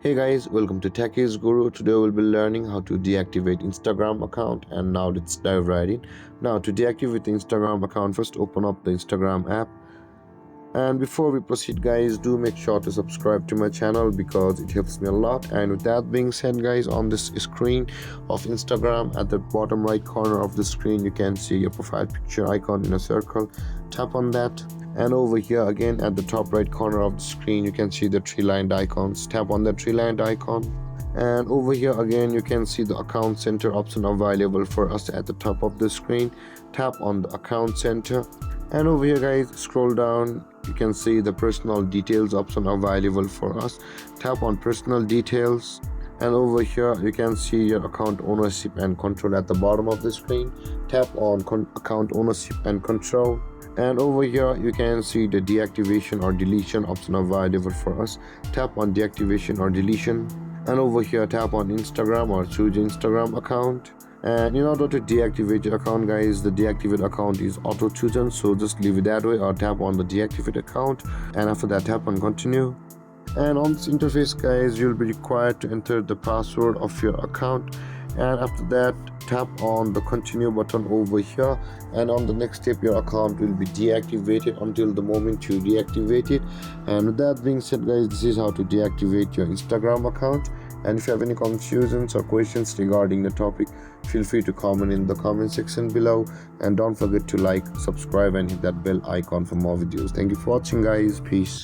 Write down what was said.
Hey guys, welcome to Tech is Guru. Today we'll be learning how to deactivate Instagram account, and now let's dive right in. Now to deactivate the Instagram account, first open up the Instagram app. And before we proceed guys, do make sure to subscribe to my channel because it helps me a lot. And with that being said guys, on this screen of Instagram, at the bottom right corner of the screen, you can see your profile picture icon in a circle. Tap on that. And over here again at the top right corner of the screen, you can see the three-lined icons. Tap on the three-lined icon. And over here again, you can see the account center option available for us at the top of the screen. Tap on the account center. And over here guys, scroll down, you can see the personal details option available for us. Tap on personal details. And over here you can see your account ownership and control at the bottom of the screen. Tap on account ownership and control. And over here you can see the deactivation or deletion option available for us. Tap on deactivation or deletion. And over here tap on Instagram or choose Instagram account. And in order to deactivate your account guys, the deactivate account is auto chosen, so just leave it that way or tap on the deactivate account, and after that tap on continue. And on this interface guys, you'll be required to enter the password of your account, and after that tap on the continue button over here, and on the next step your account will be deactivated until the moment you deactivate it. And with that being said guys, this is how to deactivate your Instagram account. And if you have any confusions or questions regarding the topic, feel free to comment in the comment section below, and don't forget to like, subscribe and hit that bell icon for more videos. Thank you for watching guys. Peace.